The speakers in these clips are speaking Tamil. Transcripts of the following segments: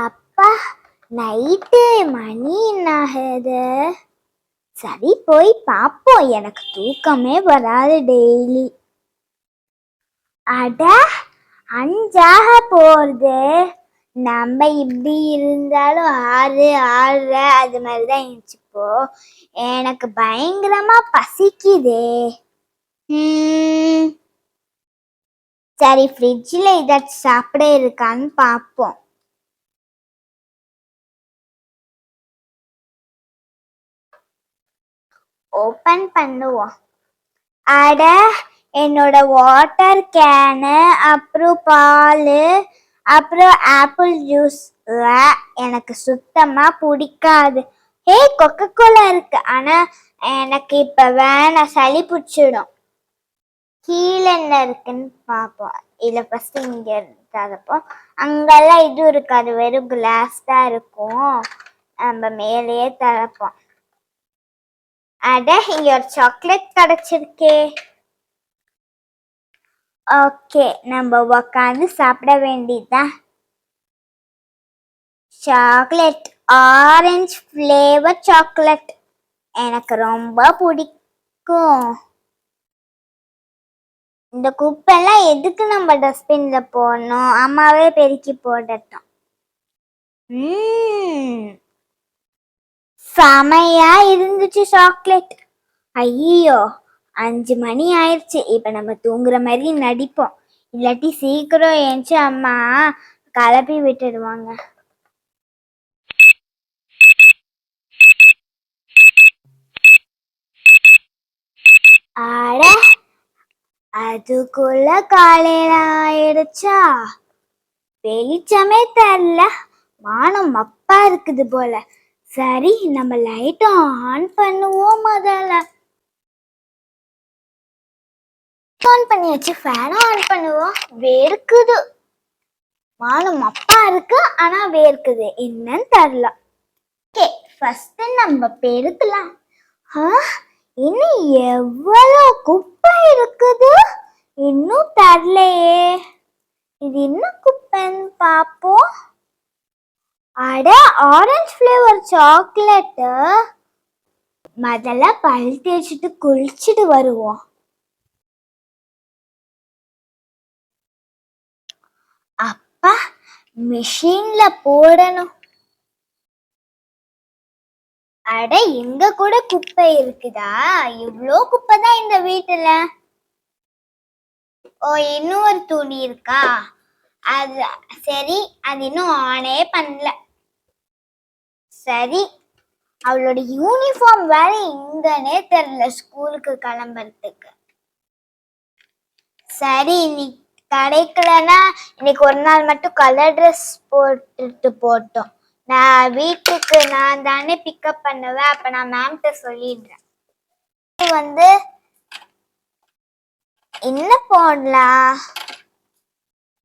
அப்பா, நைட்டு மணி என்ன ஆகுது? சரி, போய் பாப்போம். எனக்கு தூக்கமே வராது டெய்லி. அட, 5 போறது. நம்ம இப்படி இருந்தாலும் 6, 6:30 அது மாதிரிதான் இருந்துச்சுப்போ. எனக்கு பயங்கரமா பசிக்குதே. சரி, ஃப்ரிட்ஜில் ஏதாச்சும் சாப்பிட இருக்கான்னு பார்ப்போம். ஓபன் பண்ணுவோம். அட, என்னோட வாட்டர் கேனு, அப்புறம் பால், அப்புறம் ஆப்பிள் ஜூஸ் எனக்கு சுத்தமா பிடிக்காது. கொக்கோ கோலா இருக்கு, ஆனா எனக்கு இப்ப வேணாம், சளி பிடிச்சிடும். கீழே என்ன இருக்குன்னு பார்ப்போம். இல்ல ஃபர்ஸ்ட் இங்க தரப்போம். அங்கெல்லாம் இது இருக்காது, வெறும் கிளாஸ் தான் இருக்கும். நம்ம மேலேயே தரப்போம். அட, இங்க ஒரு சாக்லேட் கிடைச்சிருக்கே. ஓகே, நம்ம உக்காந்து சாப்பிட வேண்டியதுதான். சாக்லேட், ஆரஞ்சு ஃப்ளேவர் சாக்லேட் எனக்கு ரொம்ப பிடிக்கும். இந்த குப்பெல்லாம் எதுக்கு நம்ம டஸ்ட்பின்ல போடணும்? அம்மாவே பெருக்கி போடட்டும். செமையா இருந்துச்சு சாக்லேட். ஐயோ, 5 மணி ஆயிடுச்சு. இப்ப நம்ம தூங்குற மாதிரி நடிப்போம், இல்லாட்டி சீக்கிரம் ஏஞ்சி அம்மா கிளப்பி விட்டுடுவாங்க. ஆட, அதுக்குள்ள காலையில ஆயிடுச்சா? வெளிச்சமே தெரியல, வானம் மப்பா இருக்குது போல. சரி, நம்ம லைட்டும் ஆன் பண்ணுவோம். முதல்ல ஆன் பண்ணியாச்சு, ஃபேனும் ஆன் பண்ணுவோம். வேர்க்குது, வானம் மப்பா இருக்கு, ஆனா வேர்க்குது, என்னன்னு தெரியல. ஓகே, ஃபர்ஸ்ட் நம்ம பெருக்கலாம். இன்னும் எவ்வளவு குப்பை இருக்குது இன்னும் தெரியலையே. இது என்ன குப்பைன்னு பாப்போம். அட, ஆரஞ்சு ஃப்ளேவர் சாக்லேட். முதல்ல பல் தேய்ச்சிட்டு குளிச்சுட்டு வருவோம். அப்பா, மிஷின்ல போடணும். அட, இங்க கூட குப்பை இருக்குதா? இவ்வளோ குப்பை தான் இந்த வீட்டுல. இன்னும் ஒரு துணி இருக்கா? அது சரி, அது இன்னும் ஆனே பண்ணல. சரி, அவளோட யூனிஃபார்ம் வேற எங்கன்னே தெரியல ஸ்கூலுக்கு கிளம்புறதுக்கு. சரி, இன்னைக்கு கிடைக்கலன்னா இன்னைக்கு ஒரு நாள் மட்டும் கலர் ட்ரெஸ் போட்டுட்டு போட்டோம். நான் வீட்டுக்கு நான் தானே பிக்கப் பண்ணுவேன், அப்ப நான் மேம்கிட்ட சொல்லிடுறேன். என்ன போடலாம்?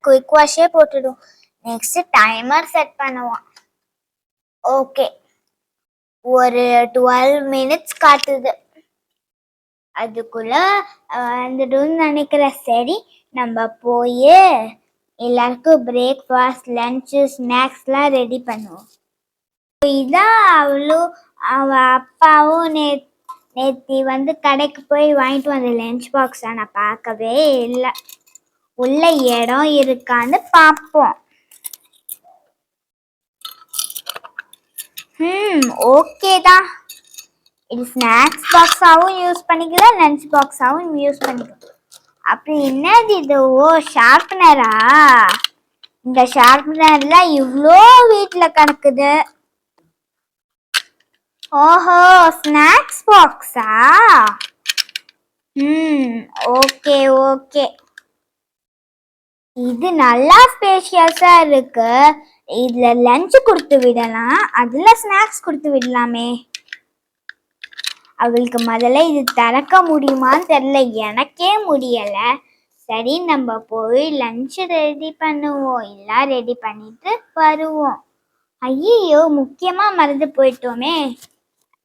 குயிக் வாஷே போட்டுடும். நெக்ஸ்ட் டைமர் செட் பண்ணுவோம். ஓகே, ஒரு 12 மினிட்ஸ் காட்டுது. அதுக்குள்ள வந்துடும் நினைக்கிறேன். சரி, நம்ம போய் எல்லாருக்கும் பிரேக்ஃபாஸ்ட், லஞ்சு, ஸ்நாக்ஸ்லாம் ரெடி பண்ணுவோம். இதான் அவ அப்பாவும் நேத்தி கடைக்கு போய் வாங்கிட்டு வந்த லஞ்ச் பாக்ஸ் நான் பார்க்கவே இல்லை. உள்ள இடம் இருக்கான்னு பார்ப்போம். ஓகே தான். இது ஸ்நாக்ஸ் பாக்ஸாவும் யூஸ் பண்ணிக்கலாம், லஞ்ச் பாக்ஸாவும் யூஸ் பண்ணிக்கலாம். அப்படி என்னது இது? ஷார்ப்னரா? இந்த ஷார்ப்னர்ல இவ்வளோ வீட்டுல கிடக்குது. ஓஹோ, ஸ்நாக்ஸ் பாக்ஸா? ஓகே ஓகே, இது நல்லா ஸ்பேஷியஸா இருக்கு. இதுல லஞ்ச் கொடுத்து விடலாம், அதுல ஸ்நாக்ஸ் கொடுத்து விடலாமே. அவளுக்கு முதல்ல இது திறக்க முடியுமான்னு தெரியல, எனக்கே முடியல. சரி, நம்ம போய் லஞ்ச் ரெடி பண்ணுவோம். எல்லாம் ரெடி பண்ணிட்டு வருவோம். ஐயோ, முக்கியமா மறந்து போயிட்டோமே.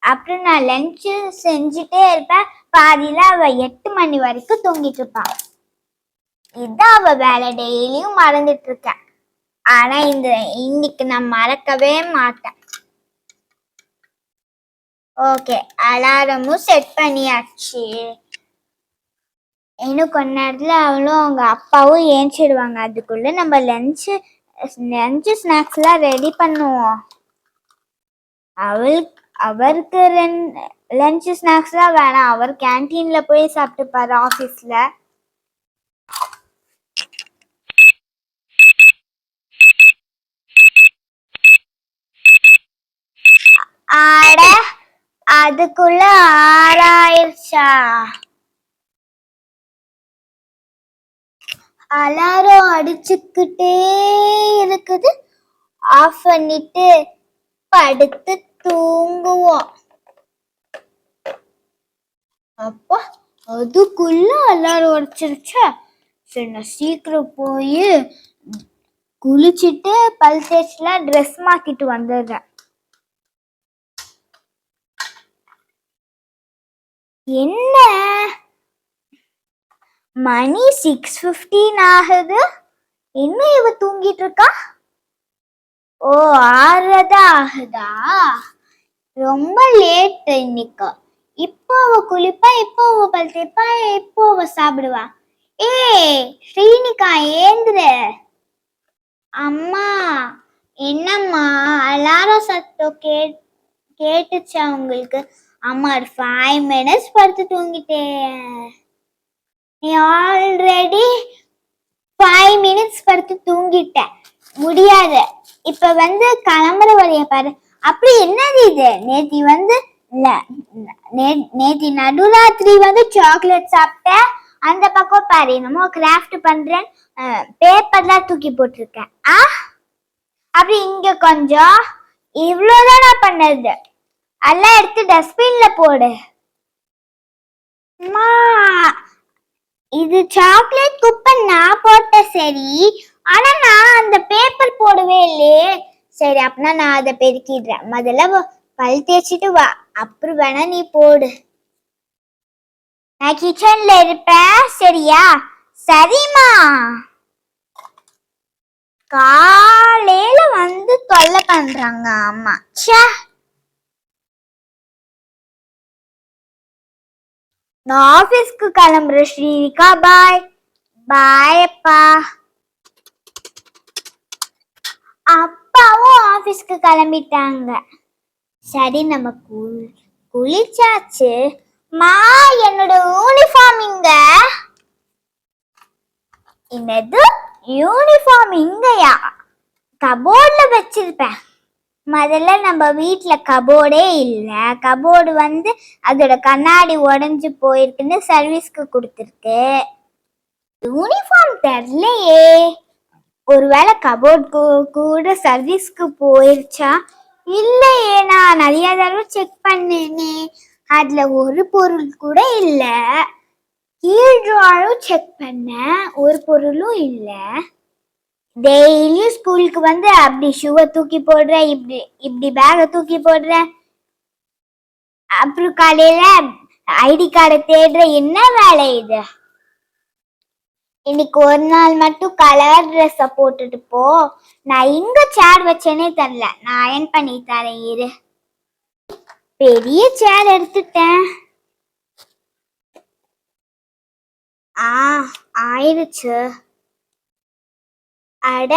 அப்புறம் நான் லஞ்சு செஞ்சுட்டே இருப்பேன், பாதியில அவ 8 மணி வரைக்கும் தூங்கிட்டு இருப்பான். இதான் அவ வேலை, டெய்லியும் மறந்துட்டு இருக்கேன். ஆனா இன்னைக்கு நான் மறக்கவே மாட்டேன். ஓகே, அலாரமும் செட் பண்ணியாச்சு. இன்னும் கொஞ்ச நேரத்துல அவளும் அவங்க அப்பாவும் ஏஞ்சிடுவாங்க. அதுக்குள்ள நம்ம லஞ்சு ஸ்நாக்ஸ் எல்லாம் ரெடி பண்ணுவோம். அவருக்கு லஞ்சு ஸ்நாக்ஸ் எல்லாம் வேணாம், அவர் கேன்டீன்ல போய் சாப்பிட்டுப்பாரு ஆபீஸ்ல. ஆட அதுக்குள்ள 6 ஆயிடுச்சா? அலாரம் அடிச்சுக்கிட்டே இருக்குது. ஆஃப் பண்ணிட்டு படுத்து தூங்குவோம். அப்பா, அதுக்குள்ள அலாரம் உடைச்சிருச்சா? சரி, நான் சீக்கிரம் போய் குளிச்சுட்டு பல் தேய்ச்சிலாம் ட்ரெஸ் மாத்திட்டு வந்துடுறேன். என்ன மணி 6:15 ஆகுது, இன்னும் இவ தூங்கிட்டு இருக்கா? ஓ, 6 ஆகுதா? ரொம்ப லேட் இன்னைக்கு. இப்போ அவ குளிப்பா, இப்போ அவ பல் தேய்ப்பா, இப்போ அவ சாப்பிடுவா. ஸ்ரீனிகா, ஏந்திரு. அம்மா. என்னம்மா? அலாரம் சத்தம் கேட்டுச்சா உங்களுக்கு? அம்மா, 5 minutes படுத்து தூங்கிட்டேன். நீ ஆல்ரெடி 5 minutes படுத்து தூங்கிட்ட. முடியாது. இப்ப கிளம்புற வழிய பாரு. அப்படி என்னது இது? நேத்தி நடுராத்திரி சாக்லேட் சாப்பிட்டேன். அந்த பக்கம் பாரு, என்னமோ கிராஃப்ட் பண்றேன், பேப்பர்லாம் தூக்கி போட்டிருக்கேன். அப்படி இங்க கொஞ்சம், இவ்வளவுதான் நான் பண்ணது. எல்லாம் எடுத்து டஸ்ட்பின்ல போடு. இது சாக்லேட் குப்பை நான் போட்ட சரி, ஆனா நான் அந்த பேப்பர் போடவே இல்லையே. சரி, அப்படின்னா நான் அதை பெருக்கிடுறேன். முதல்ல பல் தேய்ச்சிட்டு வா, அப்புறம் வேணா நீ போடு. நான் கிச்சன்ல இருப்பேன், சரியா? சரிம்மா. காலையில தொல்லை பண்றாங்க அம்மா. நான் ஆபீஸ்க்கு கிளம்புறேன் ஸ்ரீனிகா. பாய். பாய் அப்பா. அப்பாவும் ஆபீஸ்க்கு கிளம்பிட்டாங்க. சரி, நம்ம குளிச்சாச்சு. மா, என்னோட யூனிஃபார்ம் இங்க. என்னது யூனிஃபார்ம் இங்கயா? கபோர்ட்ல வச்சிருப்பேன். முதல்ல நம்ம வீட்டுல கபோர்டே இல்ல. கபோர்டு அதோட கண்ணாடி உடைஞ்சு போயிருக்குன்னு சர்வீஸ்க்கு கொடுத்துருக்கு. யூனிஃபார்ம் தெரியலையே. ஒருவேளை கபோர்டு கூட சர்வீஸ்க்கு போயிருச்சா? இல்லையே, நான் நிறைய தடவை செக் பண்ணேனே, அதுல ஒரு பொருள் கூட இல்ல. கீழ் ட்ராரும் செக் பண்ண, ஒரு பொருளும் இல்ல. டெய்லியும் ஸ்கூலுக்கு அப்படி ஷூவை தூக்கி போடுறேன், இப்படி பேகை தூக்கி போடுறேன், அப்புறம் காலையில ஐடி கார்டை தேடுற. என்ன வேலை இது? இன்னைக்கு ஒரு நாள் மட்டும் கலர் ட்ரெஸ் போட்டுட்டு போ. நான் இங்க சேர் வச்சேனே தெரியல, நான் அயன் பண்ணி தரேன் இரு. பெரிய சேர் எடுத்துட்டேன். ஆயிடுச்சு. அட,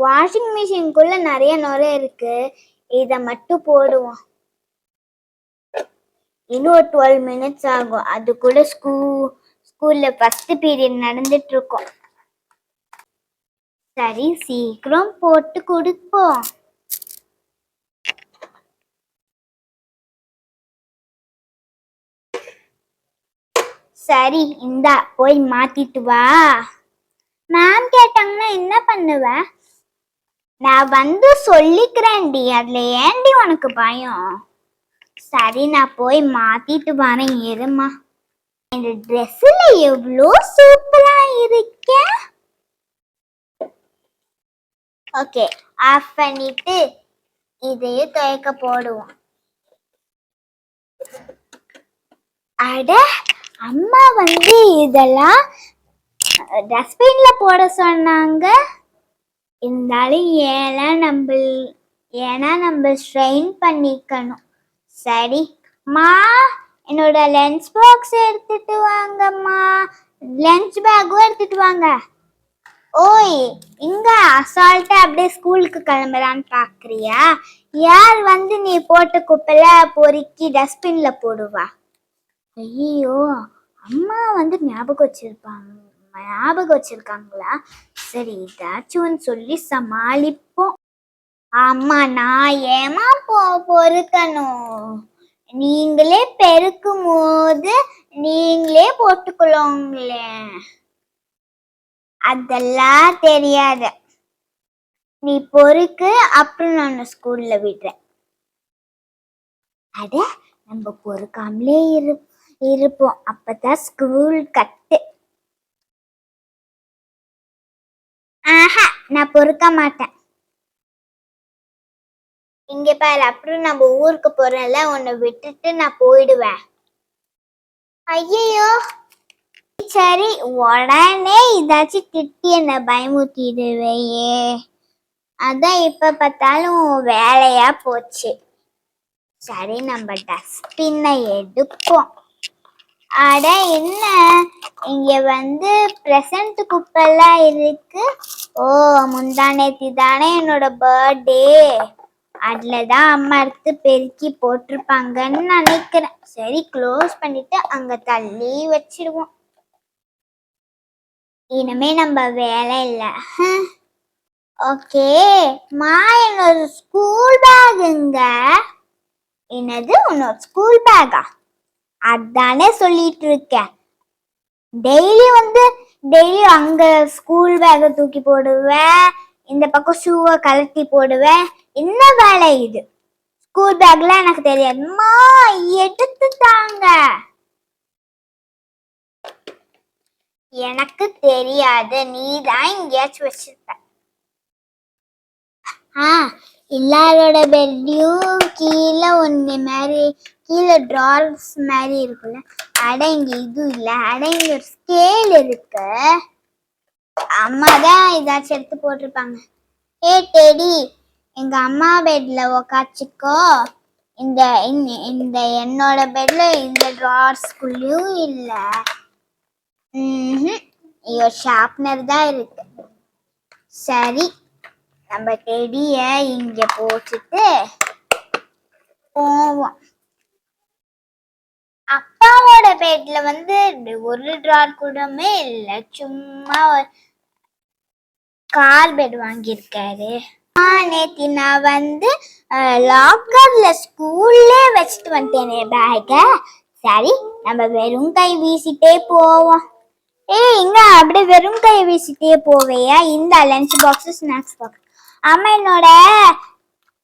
வாஷிங் மிஷின்குள்ள நிறைய நுரை இருக்கு, இத மட்டும் போடுவோம். இன்னும் 12 minutes ஆகும். அதுக்குள்ள ஸ்கூல்ல ஃபர்ஸ்ட் பீரியட் நடந்துட்டு இருக்கும். சரி, சீக்கிரம் போட்டு கொடுப்போம். சரி, இந்தா போய் மாத்திட்டு வா. மேம் கேட்டாங்கன்னா என்ன பண்ணுவ? நான் சொல்லிக்கிறேன்டி, அதுல ஏன்டி உனக்கு பயம்? சரி, நான் போய் மாத்திட்டு வரேன், இருமா. இந்த ட்ரெஸ்ல எவ்வளோ சூப்பரா இருக்க. ஓகே, ஆஃப் பண்ணிட்டு இதையும் துவைக்க போடுவோம். அட, அம்மா இதெல்லாம் டஸ்ட்பின்ல போட சொன்னாங்க. இருந்தாலும் ஏன்னா நம்ம ஸ்ட்ரெயின் பண்ணிக்கணும். சரி மா, என்னோட லஞ்ச் பாக்ஸ் எடுத்துட்டு வாங்கம்மா. லஞ்ச் பேக்கும் எடுத்துட்டு வாங்க. ஓய், இங்க அசால்ட்டா அப்படியே ஸ்கூலுக்கு கிளம்புறான்னு பாக்குறியா? யார் வந்து நீ போட்ட குப்பைல பொறுக்கி டஸ்ட்பின்ல போடுவா? ஐயோ, அம்மா வந்து ஞாபகம் வச்சிருக்காங்களா? சரி, ஏதாச்சும் சொல்லி சமாளிப்போம். அம்மா, நான் ஏமா பொறுக்கணும்? நீங்களே பெருக்கும் போது நீங்களே போட்டுக்கொள்ளுங்களே. அதெல்லாம் தெரியாது. நீ பொறுக்கு, அப்புறம் நான் ஸ்கூல்ல விடுறேன். அட, நம்ம பொறுக்காமலே இருப்போம். அப்பதான் ஸ்கூல் கட்டு. ஆஹா, நான் பொறுக்க மாட்டேன். இங்க பாரு, அப்புறம் நம்ம ஊருக்கு போறேன்ல, உன்னை விட்டுட்டு நான் போயிடுவேன். ஐயோ, சரி, உடனே ஏதாச்சும் திட்டி என்ன பயமுத்திடுவையே. அதான் இப்ப பார்த்தாலும் வேலையா போச்சு. சரி, நம்ம டஸ்ட்பின்னை எடுப்போம். அட, என்ன இங்க வந்து பிரசன்ட் குப்பெல்லாம் இருக்கு. ஓ, முந்தானேத்தி தானே என்னோட பர்த்டே. அதுலதான் அம்மா எடுத்து பெருக்கி போட்டிருப்பாங்கன்னு நினைக்கிறேன். சரி, க்ளோஸ் பண்ணிட்டு அங்க தள்ளி வச்சிடுவோம். இனிமே நம்ம வேலை இல்லை. ஓகே மா, என்னோட ஸ்கூல் பேக்குங்க. என்னது, உன்னோட ஸ்கூல் பேக்கா? அதானே சொல்லிட்டு இருக்கேன். டெய்லி அங்க ஸ்கூல் பேக்கை தூக்கி போடுவேன், இந்த பக்கம் ஷூவை கலட்டி போடுவேன். என்ன வேலை இது? ஸ்கூல் பேக்ல எனக்கு தெரியாதுமா, எடுத்து தாங்க. எனக்கு தெரியாது, நீ தான் எங்கேயாச்சும் வச்சிருப்ப. எல்லாரோட பெட்லயும் கீழே ஒன்று மாதிரி, கீழே ட்ரார்ஸ் மாதிரி இருக்குல்ல. அட, இங்க இது இல்லை. அட, இங்க ஒரு ஸ்கேல் இருக்கு. அம்மா தான் ஏதாச்சும் எடுத்து போட்டிருப்பாங்க. ஏ டெடி, எங்க அம்மா பெட்ல உக்காச்சிக்கோ. இந்த என்னோட பெட்ல இந்த ட்ரார்ஸ்குள்ளயும் இல்லை. ஐயோ, ஷார்ப்னர் தான் இருக்கு. சரி, நம்ம டெடிய இங்க போட்டுட்டு போவோம். அப்பாவோட பெட்ல வந்து ஒரு ட்ரார் கூடமே இல்ல, சும்மா கார் பெட் வாங்கியிருக்காரு. நேத்தி நான் வந்து லாக்கர்ல ஸ்கூல்ல வச்சுட்டு வந்துட்டேனே பேக. சரி, நம்ம வெறும் கை வீசிட்டே போவோம். இங்க அப்படியே வெறும் கை வீசிட்டே போவையா? இந்த லஞ்ச் பாக்ஸ், ஸ்நாக்ஸ் பாக்ஸ். அம்மா, என்னோட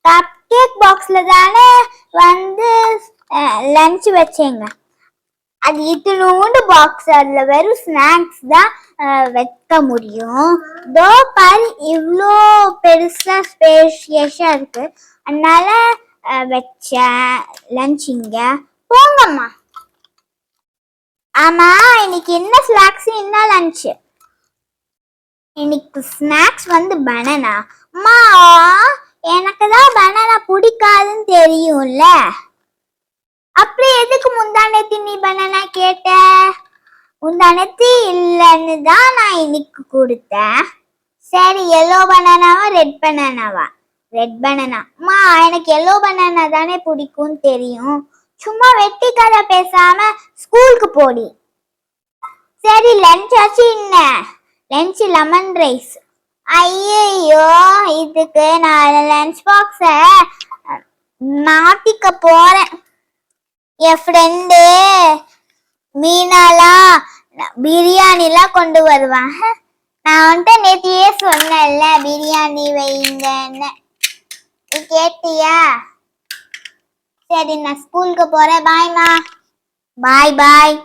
கப் கேக் பாக்ஸ்ல தானே வந்து லஞ்ச் வச்சேங்க. அது இத்தினோண்டு பாக்ஸ், அதுல வெறும் ஸ்நாக்ஸ் தான் வைக்க முடியும். தோ பாரு, இவ்வளோ பெருசா ஸ்பேஷியஸா இருக்கு. அதனால வச்சேன் லஞ்ச் இங்க. போங்கம்மா. ஆமா, இன்னைக்கு என்ன ஸ்நாக்ஸ், என்ன லஞ்ச்? இன்னைக்கு ஸ்நாக்ஸ் வந்து பனானா. அம்மா, எனக்கு தான் பனானா பிடிக்காதுன்னு தெரியும்ல. அப்படி எதுக்கு முந்தானத்தி நீ பனானா கேட்ட? முந்தானத்தி இல்லைன்னு தான் நான் இன்னைக்கு கொடுத்தேன். சரி, எல்லோ பனானாவா ரெட் பனானாவா? Red banana. அம்மா, எனக்கு எல்லோ பனானா தானே பிடிக்கும்னு தெரியும். சும்மா வெட்டி கதை பேசாம ஸ்கூலுக்கு போடி. சரி, லஞ்ச் ஆச்சு. என்ன லஞ்ச்? Lemon rice. ஐயோ, இதுக்கு நான் லஞ்ச் பாக்ஸ மாத்திக்க போறேன். என் ஃப்ரெண்டு மீனாலாம் பிரியாணிலாம் கொண்டு வருவாங்க. நான் வந்துட்டு நேத்தியே சொன்னேன்ல பிரியாணி வைங்கன்னு. நீ கேட்டியா? சரி, நான் ஸ்கூலுக்கு போறேன். பாய்மா. பாய் பாய்.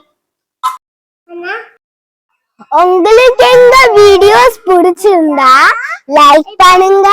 உங்களுக்கு இந்த வீடியோஸ் பிடிச்சிருந்தா லைக் பண்ணுங்க,